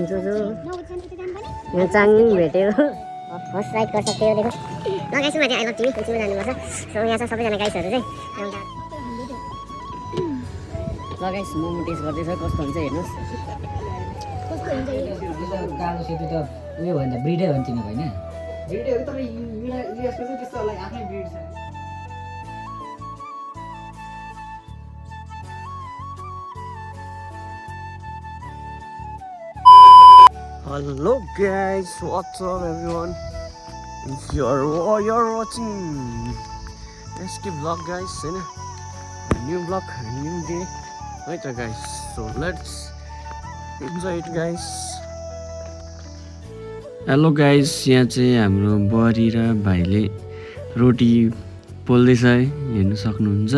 जोजो यहाँ चाङ भेट्यो फर्स्ट राइड कर सकते हो देखो ल गाइस म चाहिँ आई लभ टिमी एकछिन जानुपर्छ सो यहाँ छ सबैजना गाइसहरू चाहिँ ल गाइस मोमो टेस्ट गर्दैछ कस्तो हुन्छ हेर्नुहोस् कस्तो हुन्छ यो कालो सेतो त उयो भन्छ ब्रिडै हो नि तिनीहरू होइन ब्रिडै हो तर युएसको चाहिँ त्यस्तो होला आफ्नै ब्रिड छ Hello guys, what's up everyone? If you're watching SK vlog guys, a new vlog, a new day, right guys? So let's enjoy it guys. Hello guys, यहाँ चाहिँ हाम्रो बुहारी र भाइले रोटी पोल्दैछ है, हेर्न सक्नुहुन्छ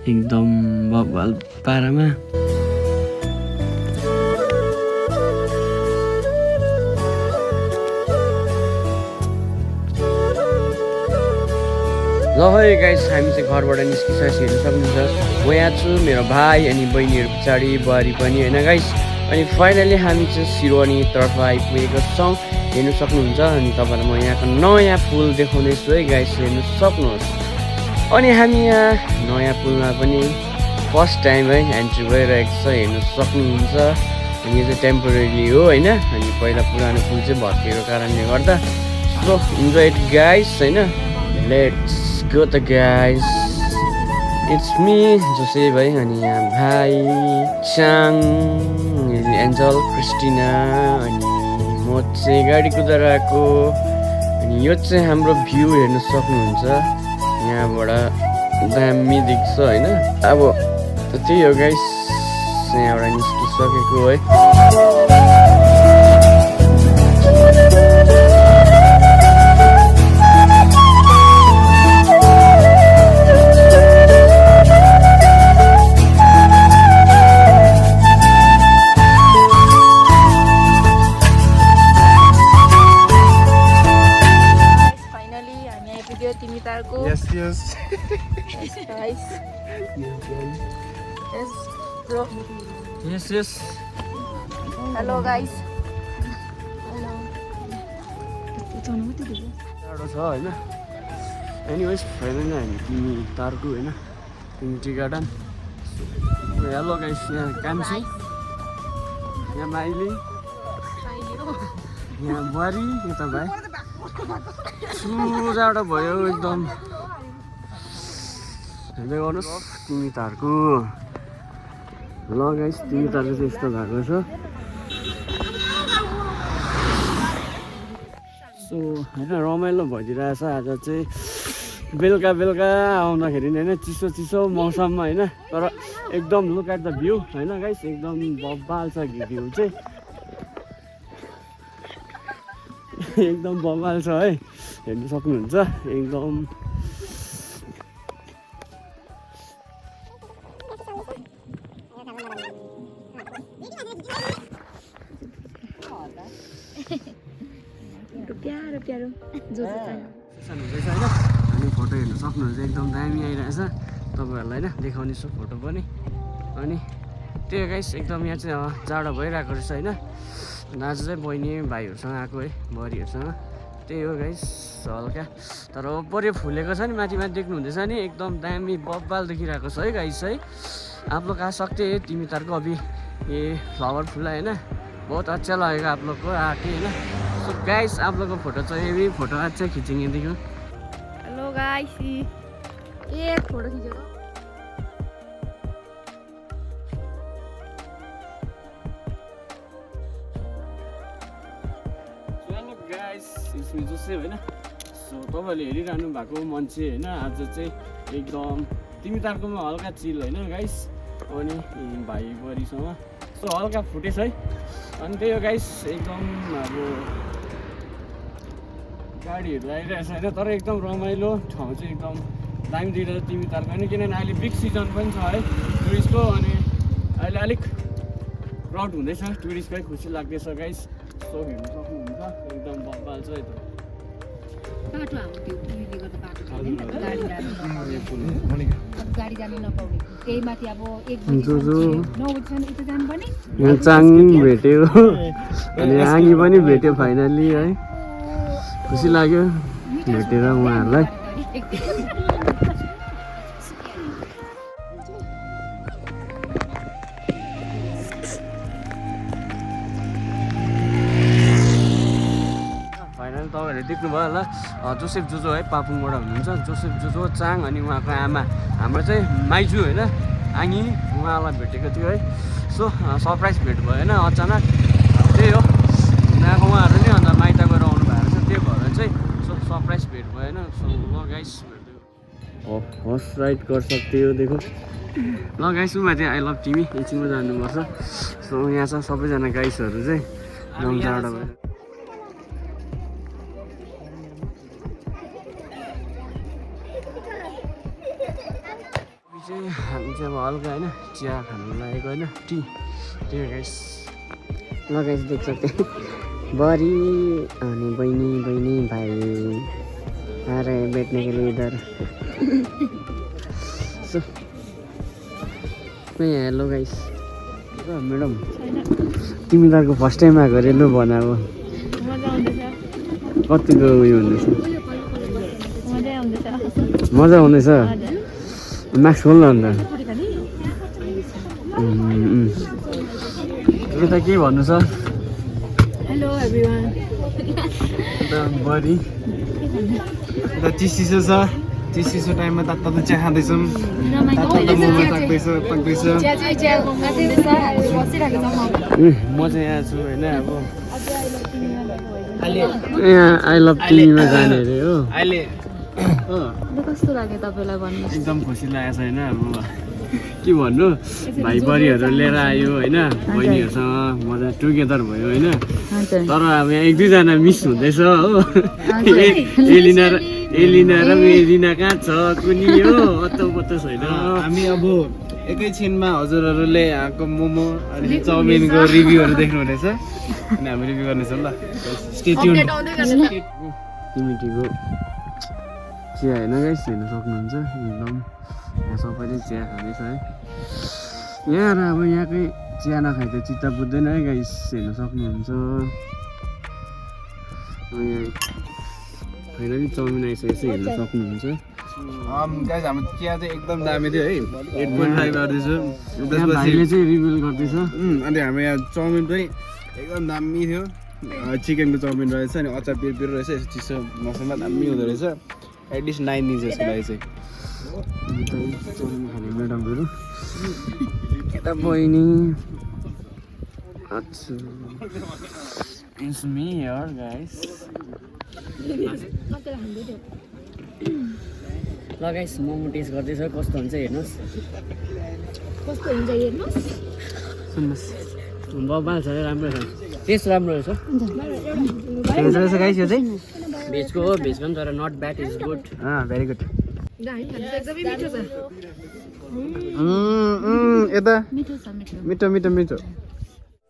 एकदम बब्बाल पारामा। ल है गाइस हामी चाहिँ घरबाट निस्किसकेपछि हेर्न सक्नुहुन्छ म यहाँ छु मेरो भाइ अनि बहिनीहरू पछाडि बुहारी पनि होइन गाइस अनि फाइनली हामी चाहिँ सिरोनीतर्फ आइपुगेको छौँ हेर्नु सक्नुहुन्छ अनि तपाईँलाई म यहाँको नयाँ पुल देखाउँदैछु है गाइस हेर्नु सक्नुहोस् अनि हामी यहाँ नयाँ पुलमा पनि फर्स्ट टाइम है एन्ट्री भइरहेको छ हेर्नु सक्नुहुन्छ अनि यो चाहिँ टेम्पोरेरी हो होइन अनि पहिला पुरानो पुल चाहिँ भत्किएको कारणले गर्दा सो इन्जोय इट गाइस होइन let's go the guys, it's me Joseph भाइ अनि यहाँ भाइ chang एन्जल क्रिस्टिना अनि म चाहिँ गाडी कुदाएर आएको अनि यो चाहिँ हाम्रो भ्यू हेर्न सक्नुहुन्छ यहाँबाट दामी देख्छ होइन अब त्यही हो गाइस यहाँबाट निस्किसकेको है Yes, yes. Yes, guys. Yes, bro. Yes, yes. Hello, guys. Hello. टाढो छ होइन एनिवेज फाइनली हामी तिमी तार्कु होइन तिमी टी गार्डन हेलो गाइस यहाँ कान्छी यहाँ माइली यहाँ बुहारी यता भाइ सुजाडो भयो एकदम हेर्दै गर्नुहोस् तिमी तार्कु ल गाइस तिमी तार्कु चाहिँ यस्तो भएको छ सो होइन रमाइलो भइदिरहेछ आज चाहिँ बेलुका आउँदाखेरि होइन चिसो चिसो मौसममा होइन तर एकदम लुक एट द भ्यू होइन गाइस एकदम बब्बाल छ भ्यू चाहिँ एकदम बब्बाल छ है हेर्नु सक्नुहुन्छ एकदम प्यारो जोजो हुँदैछ होइन अनि फोटो हेर्नु सक्नुहुन्छ एकदम दामी आइरहेछ तपाईँहरूलाई होइन देखाउने छु फोटो पनि अनि त्यही गाइस एकदम यहाँ चाहिँ जाडो भइरहेको रहेछ होइन आज चाहिँ बहिनी भाइहरूसँग आएको है बुहारीहरूसँग त्यही हो गाइस हल्का तर ओपरे फुलेको छ नि माथि देख्नु हुँदैछ नि एकदम दामी बब्बाल देखिरहेको छ है गाइस है आप लोग आ सकते हैं तिमी तार्कु अभी ये फ्लावर फूला है ना बहुत अच्छा लगेगा आप लोग को आके है ना सो गाइस आप लोग को फोटो चाहिए भी फोटो अच्छा खींचेंगे देखो हेलो गाइस ये फोटो खींचो इसमें जोसेफ होइन सो तपाईँहरूले हेरिरहनु भएको मान्छे होइन आज चाहिँ एकदम तिमी तार्कुमा हल्का चिल होइन गाइस अनि भाइ बुहारीसँग सो हल्का फुटेछ है अनि त्यही हो गाइस एकदम अब गाडीहरू आइरहेछ होइन तर एकदम रमाइलो ठाउँ चाहिँ एकदम दामी दिइरहेछ तिमी तार्कु होइन किनभने अहिले बिग सिजन पनि छ है टुरिस्टको अनि अहिले अलिक क्राउड हुँदैछ टुरिस्टकै खुसी लाग्दैछ गाइस सो हेर्नु सक्नुहुन्छ एकदम बब्बाल छ यता बाटो हाम्रो त्यो उयोले गर्दा बाटो छैन गाडी जानु नपाउने त्यही माथि अब 1 जोजो। बजीसम्म 9 बजीसम्म उता जानुपर्ने यहाँ चाङ भेट्यो अनि आँगी पनि भेट्यो फाइनल्ली है खुसी लाग्यो भेटेर उहाँहरूलाई फाइनल तपाईँहरूले देख्नुभयो होला जोसेफ जोजो है पापुङबाट हुनुहुन्छ जोसेफ जोजो चाङ अनि उहाँको आमा हाम्रो चाहिँ माइजू होइन आङी उहाँलाई भेटेको थियो है सो सरप्राइज भेट भयो होइन अचानक त्यही हो उहाँको उहाँहरू नि अन्त माइत गएर आउनु भएको छ त्यही भएर चाहिँ सो सरप्राइज भेट भयो होइन सो ल गाइस हर्स राइड कर सक्थ्यो यो देखो ल गाइस माथि आई लभ टिमी एकछिनमा जानुपर्छ सो यहाँ छ सबैजना गाइसहरू चाहिँ एकदम टाढा भएर हामी चाहिँ अब हल्का होइन चिया खानु लागेको होइन टी त्यही गाइस ल गाइस देख्छ त्यही बरी अनि बहिनी भाइ अरे बैठने के लिए इधर सो हेलो गाइस मैडम तिमीहरूको फर्स्ट टाइम आएको अरे लु भन अब कतिको उयो हुँदैछ मजा आउँदैछ मास्क खोल्नु अन्त यता के भन्नु छ हेलो एभ्रीवान बडी यता चिसो छ चिसो टाइममा तातो चिया खाँदैछौँ तातो मोमो ताक्दैछ म चाहिँ यहाँ छु होइन अब यहाँ आई लभ टिभीमा जाने अरे हो अहिले कस्तो लाग्यो तपाईँलाई भन्नु एकदम खुसी लागेको छ होइन अब के भन्नु भाइ बडीहरू लिएर आयो होइन बहिनीहरूसँग मजा टुगेदर भयो होइन तर अब यहाँ 1-2 जना मिस हुँदैछ हो एलिना र मेरिना कहाँ छ कुनी हो अत्तो पत्तो छैन हामी अब एकैछिनमा हजुरहरूले यहाँको मोमो अनि चाउमिनको रिभ्यूहरू देख्नुहुनेछ अनि हामी रिभ्यू गर्नेछौँ ल स्टे ट्युन टिमिटीको चिया होइन गाइस हेर्न सक्नुहुन्छ एकदम यहाँ सबैले चिया खाँदैछ है यहाँ र अब यहाँकै चिया नखाइ त चित्त बुझ्दैन है गाइस हेर्न सक्नुहुन्छ यहाँ फाइनली चाउमिन आइसकेको छ हेर्न सक्नुहुन्छ गाइस हाम्रो चिया चाहिँ एकदम दामी थियो है 8.5 गर्दैछु यहाँ भाइले चाहिँ रिभिल गर्दैछ अनि हाम्रो यहाँ चाउमिन पनि एकदम दामी थियो चिकनको चाउमिन रहेछ अनि अचार पिर रहेछ यसो चिसो मसला दामी हुँदो रहेछ एटलिस्ट 9 दिन्छ यसको लागि चाहिँ चाउमिन खाने म्याडमहरू यता बहिनी अच्छा इट्स मी हियर गाइस ल गाइस मोमो टेस्ट गर्दैछ कस्तो हुन्छ हेर्नुहोस् कस्तो हुन्छ हेर्नुहोस् सुन्नुहोस् बबाल छ राम्रो छ टेस्ट राम्रो रहेछ रहेछ गाइस यो चाहिँ भेजको हो भेजको पनि तर not bad is good very good एकदमै मिठो छ यता मिठो छ मिठो मिठो मिठो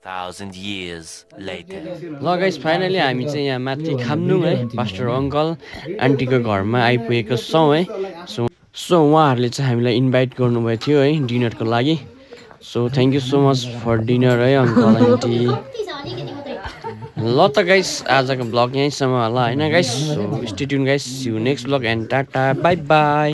1,000 years later. ल गाइस फाइनली हामी चाहिँ यहाँ माथि खाम्नुङ है पास्टर अङ्कल आन्टीको घरमा आइपुगेको छौँ है सो उहाँहरूले चाहिँ हामीलाई इन्भाइट गर्नुभएको थियो है डिनरको लागि so thank you so much for dinner है अङ्कल आन्टी ल त गाइस आजको ब्लग यहीँसम्म होला होइन guys so stay tune guys see you next blog and tata bye by